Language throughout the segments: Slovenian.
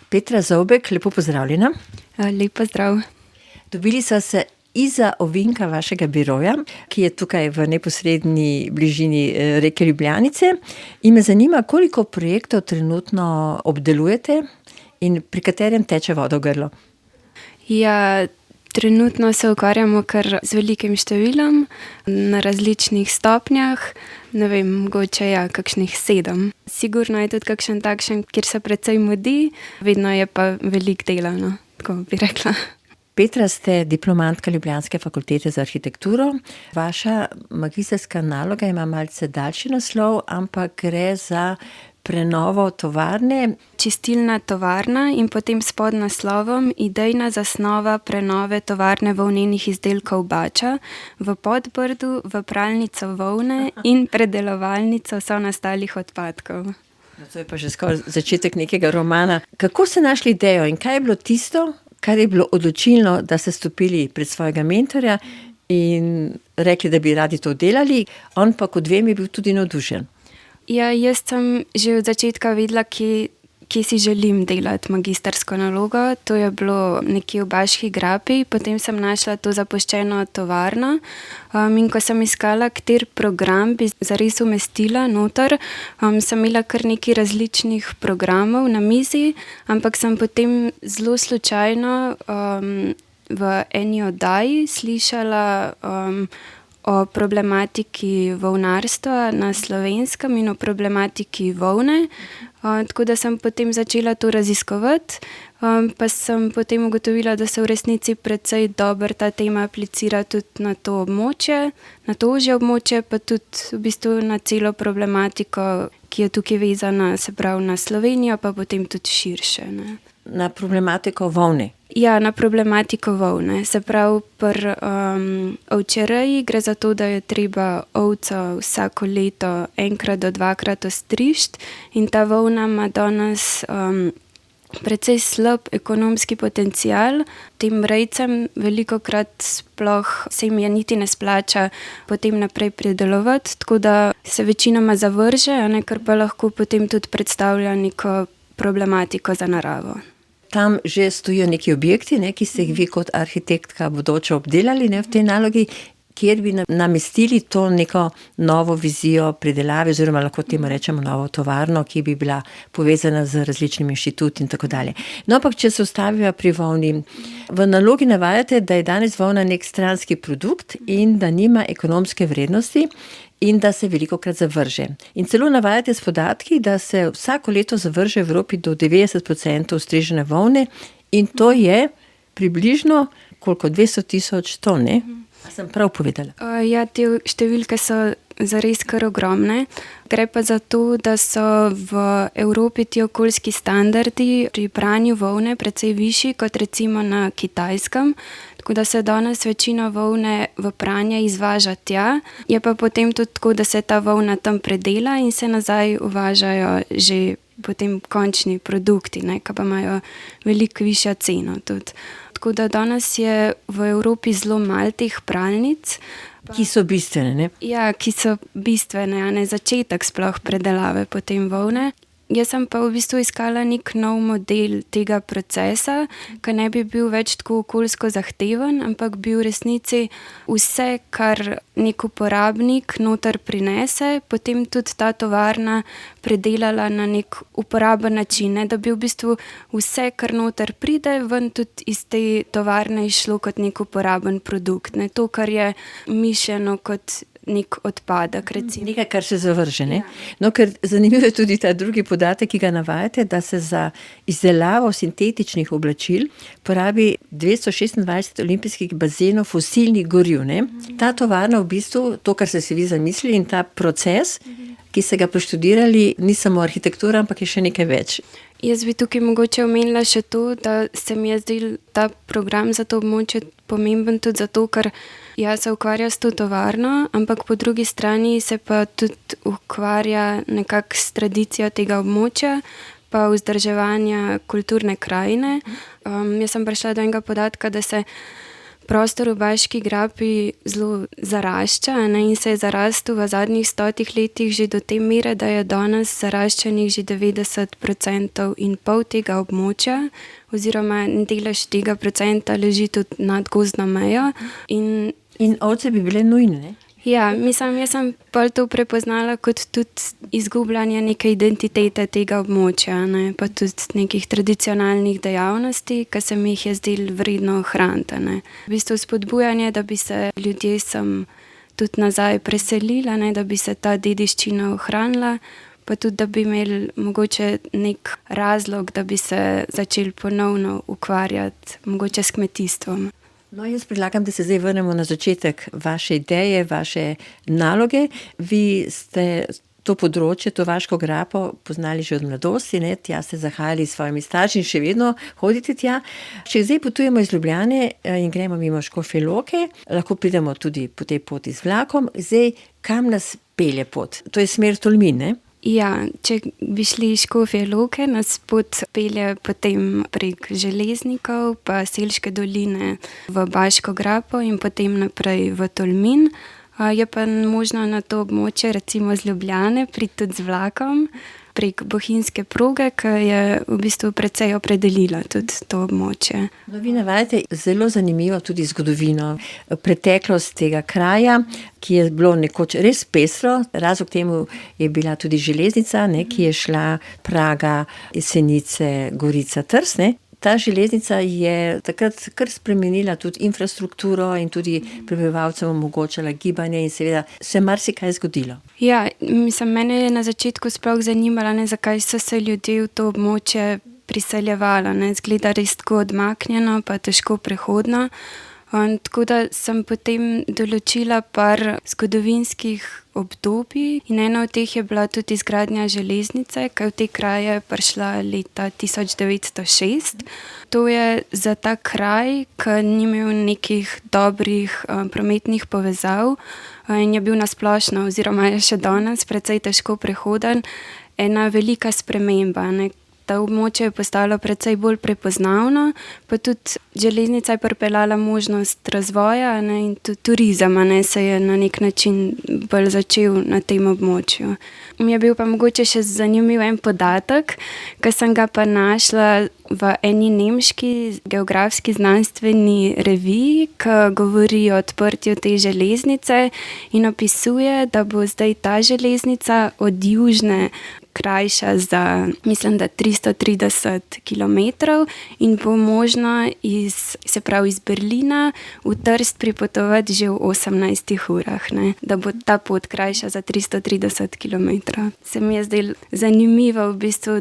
Petra Zobek, lepo pozdravljena. Lep pozdrav. Dobili so se izza ovinka vašega biroja, ki je tukaj v neposredni bližini reke Ljubljanice. In me zanima, koliko projektov trenutno obdelujete in pri katerem teče voda v grlo? Ja, trenutno se ukvarjamo kar z velikim številom na različnih stopnjah. Ne vem, mogoče kakšnih 7. Sigurno je tudi kakšen takšen, kjer se precej mudi, vedno je pa veliko dela, no, tako bi rekla. Petra, ste diplomantka Ljubljanske fakultete za arhitekturo. Vaša magistrska naloga ima malce daljši naslov, ampak gre za prenovo tovarne. Čistilna tovarna in potem s podnaslovom Idejna zasnova prenove tovarne volnenih izdelkov Bača v Podbrdu v pralnico volne in predelovalnico sonastalih odpadkov. No, to je pa že skoraj začetek nekega romana. Kako ste našli idejo in kaj je bilo tisto, kar je bilo odločilno, da ste stopili pred svojega mentorja in rekli, da bi radi to delali, on pa kot vem je bil tudi navdušen? Ja, jaz sem že od začetka vedela, kje si želim delati magistrsko nalogo. To je bilo nekje v Baški grapi, potem sem našla to zapuščeno tovarno. In ko sem iskala, kateri program bi zares umestila noter, sem imela kar nekaj različnih programov na mizi, ampak sem potem zelo slučajno v eni oddaji slišala o problematiki volnarstva na Slovenskem in o problematiki volne. Tako da sem potem začela to raziskovati, pa sem potem ugotovila, da se v resnici precej dobro ta tema aplicira tudi na to območje, na to ožje območje, pa tudi v bistvu na celo problematiko, ki je tukaj vezana, se pravi na Slovenijo, pa potem tudi širše, ne. Na problematiko volne? Ja, na problematiko volne. Se pravi, pri ovčereji gre za to, da je treba ovco vsako leto 1 do 2 ostrižiti in ta volna ima danes precej slab ekonomski potencial. Tem rejcem velikokrat sploh se jim je niti ne splača potem naprej predelovati, tako da se večinoma zavrže, kar pa lahko potem tudi predstavlja neko problematiko za naravo. Tam že stojijo neki objekti, ki ste jih vi kot arhitektka bodoče obdelali, v tej nalogi, kjer bi namestili to neko novo vizijo pridelave, oziroma lahko temu rečemo novo tovarno, ki bi bila povezana z različnimi inštituti in tako dalje. No, ampak če se ustavijo pri volni, v nalogi navajate, da je danes volna nek stranski produkt in da nima ekonomske vrednosti in da se velikokrat zavrže. In celo navajate s podatki, da se vsako leto zavrže v Evropi do 90% ustrežene volne in to je približno koliko? 200,000 ton, ne? A sem prav povedala? Ja, te številke so zares kar ogromne. Gre pa za to, da so v Evropi ti okoljski standardi pri pranju volne precej višji kot recimo na Kitajskem. Tako da se danes večina volne v pranje izvaža tja, je pa potem tudi tako, da se ta volna tam predela in se nazaj uvažajo že potem končni produkti, ki pa imajo veliko višjo ceno tudi. Tako da danes je v Evropi zelo malo teh pralnic. Ki so bistvene, ne? Ja, ki so bistvene, začetek sploh predelave potem volne. Jaz sem pa v bistvu iskala nek nov model tega procesa, ki ne bi bil več tako okoljsko zahteven, ampak bi v resnici vse, kar nek uporabnik noter prinese, potem tudi ta tovarna predelala na nek uporaben način, da bi v bistvu vse, kar noter pride, ven tudi iz te tovarne išlo kot nek uporaben produkt. To, kar je mišljeno kot nek odpadek, recimo. Nekaj, kar se zavrže, ne? No, ker zanimivo je tudi ta drugi podatek, ki ga navajate, da se za izdelavo sintetičnih oblačil porabi 226 olimpijskih bazenov fosilnih goriv, ne? Ta tovarna v bistvu, to, kar ste si vi zamislili in ta proces, ki ste ga preštudirali, ni samo arhitektura, ampak je še nekaj več. Jaz bi tukaj mogoče omenila še to, da se mi je zdel ta program za to območje pomemben tudi zato, ker se ukvarja s to tovarno, ampak po drugi strani se pa tudi ukvarja nekako s tradicijo tega območja, pa vzdrževanja kulturne krajine. Jaz sem prišla do enega podatka, da se prostor v Baški grapi zelo zarašča, ne, in se je zarastel v zadnjih 100 letih že do te mere, da je danes zaraščenih že 90% in pol tega območja, oziroma delež tega procenta leži tudi nad gozdno mejo. In ovce bi bile nujne, ne? Ja, mislim, jaz sem pol to prepoznala kot tudi izgubljanje neke identitete tega območja, ne, pa tudi nekih tradicionalnih dejavnosti, ki se mi jih je zdelo vredno ohraniti, ne. V bistvu spodbujanje, da bi se ljudje sem tudi nazaj preselili, ne, da bi se ta dediščina ohranila, pa tudi, da bi imeli mogoče nek razlog, da bi se začeli ponovno ukvarjati mogoče s kmetijstvom. No, jaz predlagam, da se zdaj vrnemo na začetek vaše ideje, vaše naloge. Vi ste to področje, to Baško grapo poznali že od mladosti, ne? Tja ste zahajali s svojimi starši in še vedno hodite tja. Če zdaj potujemo iz Ljubljane in gremo mimo Škofje Loke, lahko pridemo tudi po tej poti z vlakom. Zdaj, kam nas pelje pot? To je smer Tolmin, ne? Ja, če bi šli iz Škofje Loke, nas pot pelje potem prek Železnikov pa Selške doline v Baško grapo in potem naprej v Tolmin. Je pa možno na to območje, recimo z Ljubljane, priti tudi z vlakom prek bohinjske proge, ki je v bistvu precej opredelila tudi to območje. No, vi navajate zelo zanimivo tudi zgodovino, preteklost tega kraja, ki je bilo nekoč res pestro. Razlog temu je bila tudi železnica, ne, ki je šla Praga, Jesenice, Gorica, Trst, ne. Ta železnica je takrat kar spremenila tudi infrastrukturo in tudi prebivalcem omogočala gibanje in seveda se marsikaj zgodilo. Ja, mislim, mene je na začetku sploh zanimalo, ne, zakaj so se ljudje v to območje priseljevali, ne, zgleda res tako odmaknjeno pa težko prehodno. Tako da sem potem določila par zgodovinskih obdobij in eno od teh je bila tudi izgradnja železnice, ki je v te kraje prišla leta 1906. To je za ta kraj, ki ni imel nekih dobrih prometnih povezav in je bil na splošno, oziroma je še danes precej težko prehoden, ena velika sprememba, ne. Ta območje je postalo precej bolj prepoznavno, pa tudi železnica je pripeljala možnost razvoja, ne, in tudi turizem, ne, se je na nek način bolj začel na tem območju. Mi je bil pa mogoče še zanimiv en podatek, ki sem ga pa našla v eni nemški geografski znanstveni reviji, ki govori o odprtju te železnice in opisuje, da bo zdaj ta železnica od južne krajša za, mislim, da 330 kilometrov in bo možno iz Berlina v Trst pripotovati že v 18 urah, ne, da bo ta pot krajša za 330 kilometrov. Se mi je zdelo zanimivo v bistvu,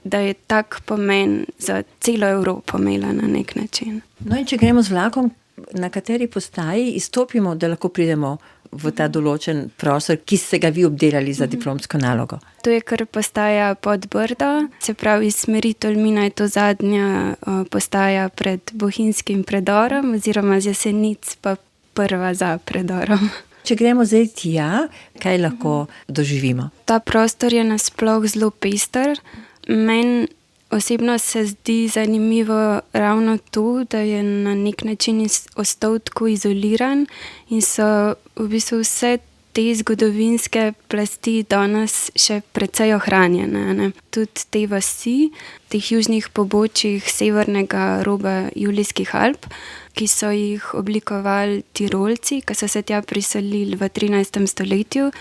da je tak pomen za celo Evropo imela na nek način. No, in če gremo z vlakom, na kateri postaji izstopimo, da lahko pridemo v ta določen prostor, ki ste ga vi obdelali za diplomsko nalogo? To je kar postaja Podbrdo, se pravi iz smeri Tolmina je to zadnja postaja pred bohinjskim predorom oziroma z Jesenic pa prva za predorom. Če gremo zdaj tja, kaj lahko doživimo? Ta prostor je nasploh zelo pester. Meni osebno se zdi zanimivo ravno to, da je na nek način ostal tako izoliran in so v bistvu vse te zgodovinske plasti danes še precej ohranjene, ne. Tudi te vasi, teh južnih pobočjih severnega roba Julijskih Alp, ki so jih oblikovali Tirolci, ki so se tja priselili v 13. stoletju,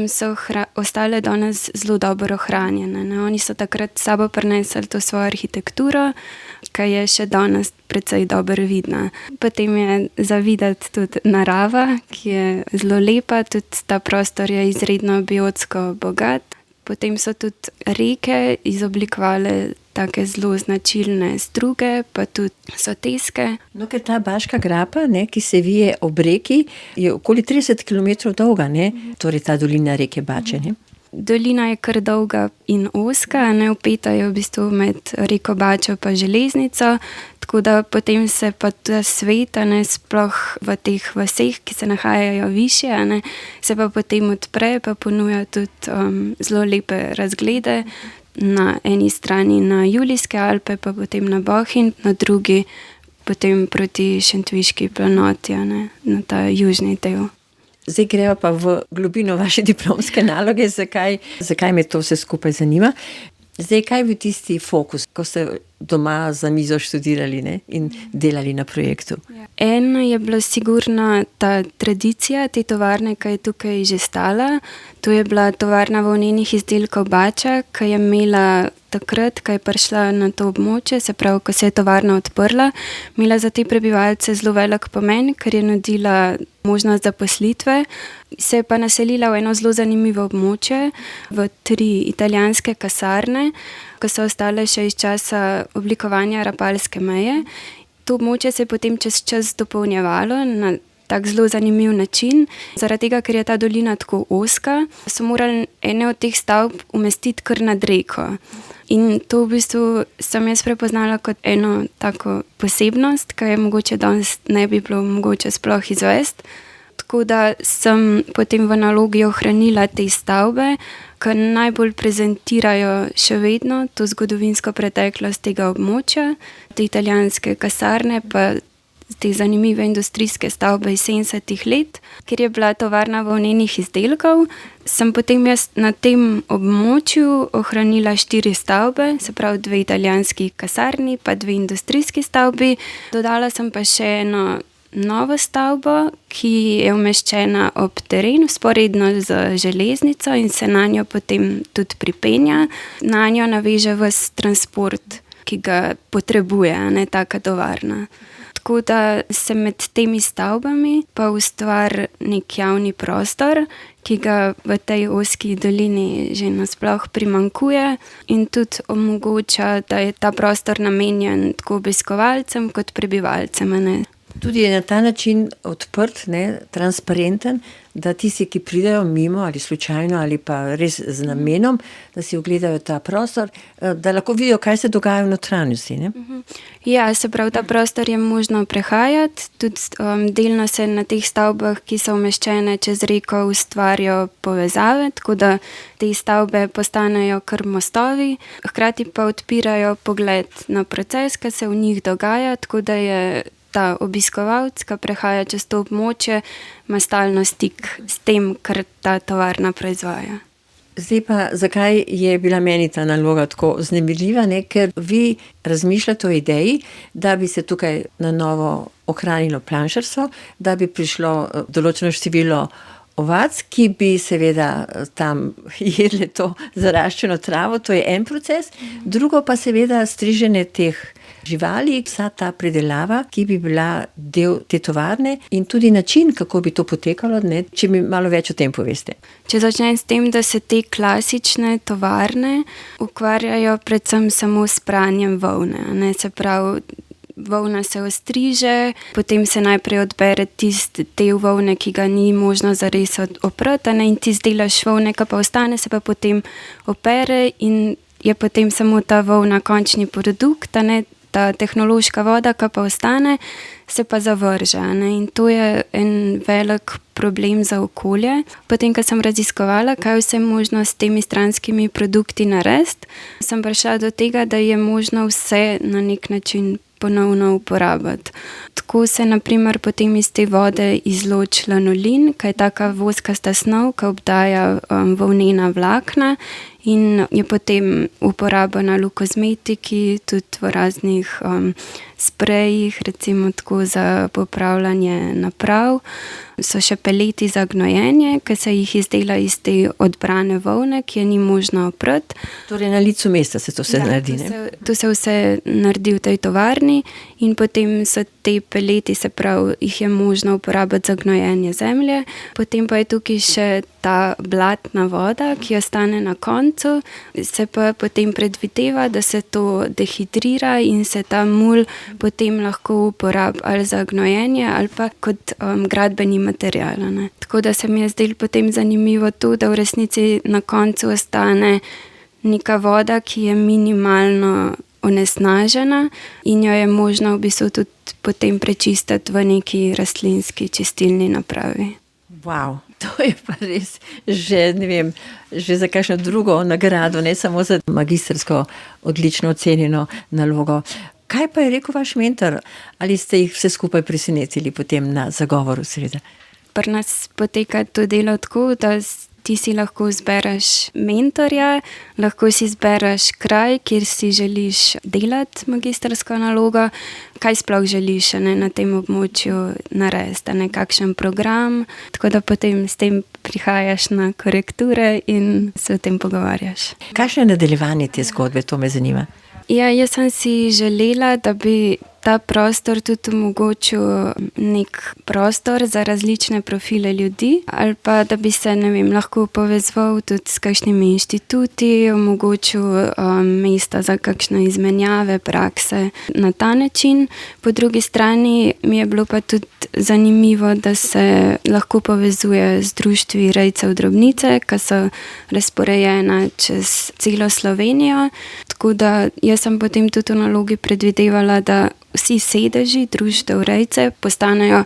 so ostale danes zelo dobro ohranjene, ne. Oni so takrat s sabo prinesli to svojo arhitekturo, ki je še danes precej dobro vidna. Potem je za videti tudi narava, ki je zelo lepa, tudi ta prostor je izredno biotsko bogat. Potem so tudi reke izoblikovale take zelo značilne struge, pa tudi soteske. No, ker ta Baška grapa, ne, ki se vije ob reki, je okoli 30 kilometrov dolga, ne? Torej ta dolina reke Bače, ne? Dolina je kar dolga in ozka, ne, vpeta je v bistvu med reko Bačo pa železnico, tako da potem se pa ta svet, ne, sploh v teh vaseh, ki se nahajajo višje, ne, se pa potem odpre, pa ponuja tudi zelo lepe razglede. Na eni strani na Julijske Alpe, pa potem na Bohinj, na drugi potem proti Šentviški planoti, na ta južni del. Zdaj greva pa v globino vaše diplomske naloge, zakaj me to vse skupaj zanima. Zdaj, kaj bi tisti fokus, ko ste doma za mizo študirali, ne, in delali na projektu? Eno je bila sigurno ta tradicija te tovarne, ki je tukaj že stala. To je bila tovarna volnenih izdelkov Bača, ki je imela takrat, ko je prišla na to območje, se pravi, ko se je tovarna odprla, imela za te prebivalce zelo velik pomen, ker je nudila možnost zaposlitve. Se je pa naselila v eno zelo zanimivo območje, v 3 italijanske kasarne, ki so ostale še iz časa oblikovanja Rapalske meje. To območje se je potem čez čas dopolnjevalo na tak zelo zanimiv način. Zaradi tega, ker je ta dolina tako ozka, so morali ene od teh stavb umestiti kar nad reko. In to v bistvu sem jaz prepoznala kot eno tako posebnost, ki je mogoče danes ne bi bilo mogoče sploh izvesti. Tako da sem potem v nalogi ohranila te stavbe, ki najbolj prezentirajo še vedno to zgodovinsko preteklost tega območja, te italijanske kasarne, pa te zanimive industrijske stavbe iz 70 let, kjer je bila tovarna volnenih izdelkov. Sem potem jaz na tem območju ohranila 4 stavbe, se pravi 2 italijanski kasarni, pa 2 industrijski stavbi. Dodala sem pa še eno novo stavbo, ki je umeščena ob terenu, sporedno z železnico in se na njo potem tudi pripenja. Na njo naveže ves transport, ki ga potrebuje, ne taka tovarna. Tako da se med temi stavbami pa ustvari nek javni prostor, ki ga v tej ozki dolini že nasploh primanjkuje in tudi omogoča, da je ta prostor namenjen tako obiskovalcem kot prebivalcem, ne. Tudi je na ta način odprt, ne, transparenten, da tisti, ki pridejo mimo ali slučajno ali pa res z namenom, da si ogledajo ta prostor, da lahko vidijo, kaj se dogaja v notranjosti, ne? Ja, se pravi, ta prostor je možno prehajati, tudi delno se na teh stavbah, ki so umeščene čez reko, ustvarijo povezave, tako da te stavbe postanejo kar mostovi, hkrati pa odpirajo pogled na proces, ki se v njih dogaja, tako da je ta obiskovalec, ki prehaja čez to območje, ima stalno stik s tem, kar ta tovarna proizvaja. Zdaj pa, zakaj je bila meni ta naloga tako vznemirljiva, ne? Ker vi razmišljate o ideji, da bi se tukaj na novo ohranilo planšarstvo, da bi prišlo določeno število ovac, ki bi seveda tam jedle to zaraščeno travo, to je en proces, drugo pa seveda striženje teh živali, vsa ta predelava, ki bi bila del te tovarne in tudi način, kako bi to potekalo, ne, če mi malo več o tem poveste. Če začnem s tem, da se te klasične tovarne ukvarjajo predvsem samo s pranjem volne, ne, se pravi, volna se ostriže, potem se najprej odbere tisti del volne, ki ga ni možno zares oprati, in tisti delež volne, ki pa ostane, se pa potem opere in je potem samo ta volna končni produkt, ta tehnološka voda, ki pa ostane, se pa zavrže, ne? In to je en velik problem za okolje. Potem, ko sem raziskovala, kaj vse možno s temi stranskimi produkti narediti, sem prišla do tega, da je možno vse na nek način ponovno uporabiti. Tako se na primer potem iz te vode izloči lanolin, ki je taka voskasta snov, ki obdaja volnena vlakna in je potem uporabljena v kozmetiki, tudi v raznih sprejih, recimo tako za popravljanje naprav. So še peleti za gnojenje, ki se jih izdela iz te odbrane volne, ki je ni možno oprati. Torej na licu mesta se to vse naredi, ne? To se vse naredi v tej tovarni in potem so te peleti, se pravi, jih je možno uporabiti za gnojenje zemlje. Potem pa je tukaj še ta blatna voda, ki ostane na koncu, se pa potem predvideva, da se to dehidrira in se ta mulj potem lahko uporabi ali za gnojenje ali pa kot gradbeni material, ne. Tako da se mi je zdelo potem zanimivo to, da v resnici na koncu ostane neka voda, ki je minimalno onesnažena in jo je možno v bistvu tudi potem prečistiti v neki rastlinski čistilni napravi. Wow, to je pa res že, ne vem, že za kakšno drugo nagrado, ne samo za magistrsko odlično ocenjeno nalogo. Kaj pa je rekel vaš mentor? Ali ste jih vse skupaj presenetili potem na zagovoru, seveda? Pri nas poteka to delo tako, da ti si lahko izbereš mentorja, lahko si izbereš kraj, kjer si želiš delati magistrsko nalogo, kaj sploh želiš na tem območju narediti, kakšen program, tako da potem s tem prihajaš na korekture in se o tem pogovarjaš. Kakšno je nadaljevanje te zgodbe, to me zanima? Ja, jaz sem si želela, da bi ta prostor tudi omogočil nek prostor za različne profile ljudi, ali pa da bi se, lahko povezoval tudi s kakšnimi inštituti, omogočil mesta za kakšne izmenjave, prakse na ta način. Po drugi strani mi je bilo pa tudi zanimivo, da se lahko povezuje z društvi rejcev drobnice, ki so razporejena čez celo Slovenijo. Tako da jaz sem potem tudi v nalogi predvidevala, da vsi sedeži društev rejcev postanejo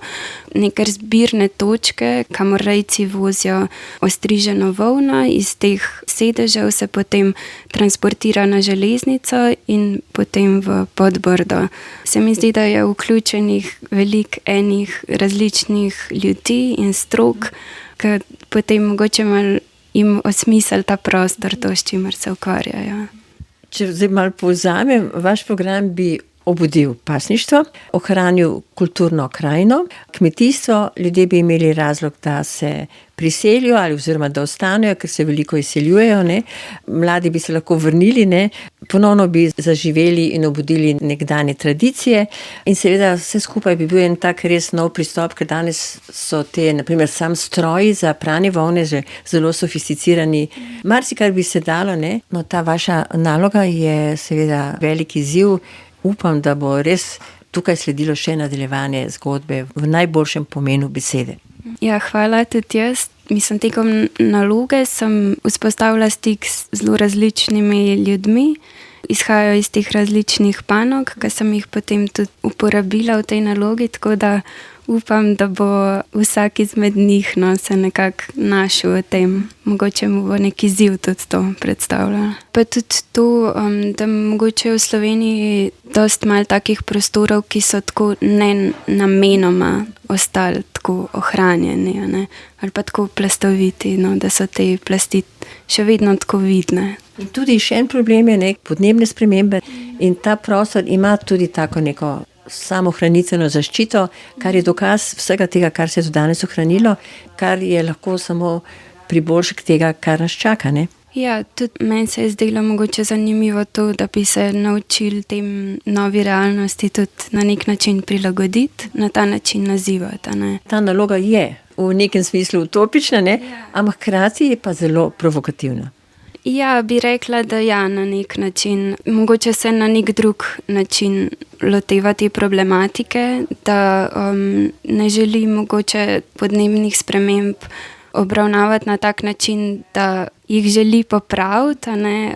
neke zbirne točke, kamor rejci vozijo ostriženo volno, iz teh sedežev se potem transportira na železnico in potem v Podbrdo. Se mi zdi, da je vključenih veliko enih različnih ljudi in strok, ki potem mogoče malo jim osmisli ta prostor, to, s čimer se ukvarjajo. Če zdaj malo povzamem, vaš program bi obudil pasništvo, ohranil kulturno krajino, kmetijstvo, ljudje bi imeli razlog, da se priselijo ali oziroma da ostanejo, ker se veliko izseljujejo, ne. Mladi bi se lahko vrnili, ne. Ponovno bi zaživeli in obudili nekdanje tradicije in seveda vse skupaj bi bil en tak res nov pristop, ker danes so te, na primer, sam stroji za pranje volne že zelo sofisticirani. Marsikar bi se dalo, ne. No, ta vaša naloga je seveda velik izziv. Upam, da bo res tukaj sledilo še nadaljevanje zgodbe v najboljšem pomenu besede. Ja, hvala tudi jaz. Mislim, tekom naloge sem vzpostavila stik z zelo različnimi ljudmi. Izhajajo iz teh različnih panog, ki sem jih potem tudi uporabila v tej nalogi, tako da upam, da bo vsak izmed njih se nekako našel v tem. Mogoče mu bo neki izziv tudi to predstavljalo. Pa tudi to, da mogoče v Sloveniji dosti malo takih prostorov, ki so tako nenamenoma ostali tako ohranjeni, ne? Ali pa tako plastoviti, da so te plasti še vedno tako vidne. In tudi še en problem je podnebne spremembe in ta prostor ima tudi tako neko samohranitveno zaščito, kar je dokaz vsega tega, kar se je do danes ohranilo, kar je lahko samo priboljšek tega, kar nas čaka, ne? Ja, tudi meni se je zdelo mogoče zanimivo to, da bi se naučili tem novi realnosti tudi na nek način prilagoditi, na ta način nazivati, ne. Ta naloga je v nekem smislu utopična, ne? Ampak hkrati je pa zelo provokativna. Ja, bi rekla, da ja, na nek način. Mogoče se na nek drug način loteva te problematike, da ne želi mogoče podnebnih sprememb obravnavati na tak način, da jih želi popraviti,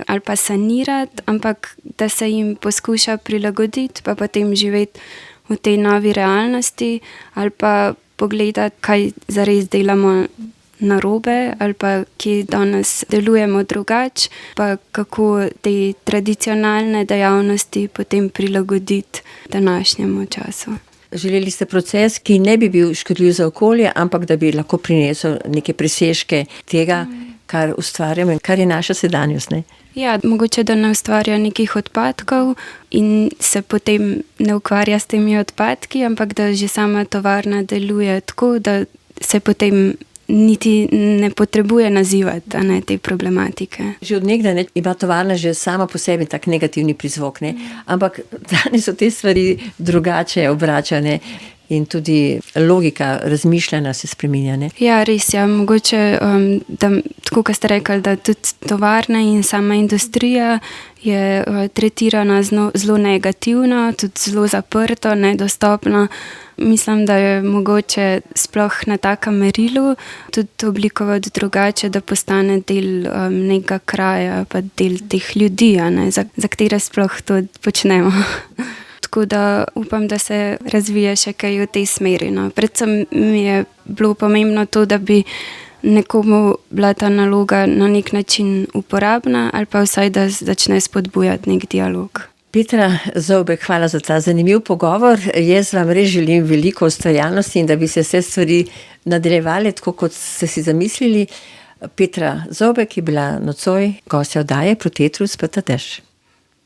ali pa sanirati, ampak da se jim poskuša prilagoditi, pa potem živeti v tej novi realnosti, ali pa pogledati, kaj zares delamo narobe, ali pa kje danes delujemo drugače, pa kako te tradicionalne dejavnosti potem prilagoditi današnjemu času. Želeli ste proces, ki ne bi bil škodljiv za okolje, ampak da bi lahko prinesel neke presežke tega, kar ustvarjamo in kar je naša sedanjost, ne? Ja, mogoče, da ne ustvarja nekih odpadkov in se potem ne ukvarja s temi odpadki, ampak da že sama tovarna deluje tako, da se potem niti ne potrebuje nazivati te problematike. Že od nekdaj ima tovarna že sama po sebi tak negativni prizvok, ne? Ampak danes so te stvari drugače obračane in tudi logika razmišljanja se spreminja, ne? Ja, res, ja. Mogoče, da, tako kot ste rekli, da tudi tovarna in sama industrija je tretirana zelo negativno, tudi zelo zaprto, nedostopno. Mislim, da je mogoče sploh na takem merilu tudi oblikovati drugače, da postane del nekega kraja, pa del teh ljudi, za katere sploh to počnemo. Tako da upam, da se razvija še kaj v tej smeri. Predvsem mi je bilo pomembno to, da bi nekomu bila ta naloga na nek način uporabna ali pa vsaj, da začne spodbujati nek dialog. Petra Zobek, hvala za ta zanimiv pogovor. Jaz vam res želim veliko ustvarjalnosti in da bi se vse stvari nadaljevale tako, kot ste si zamislili. Petra Zobek je bila nocoj gostja oddaje Protetrus PTDŠ.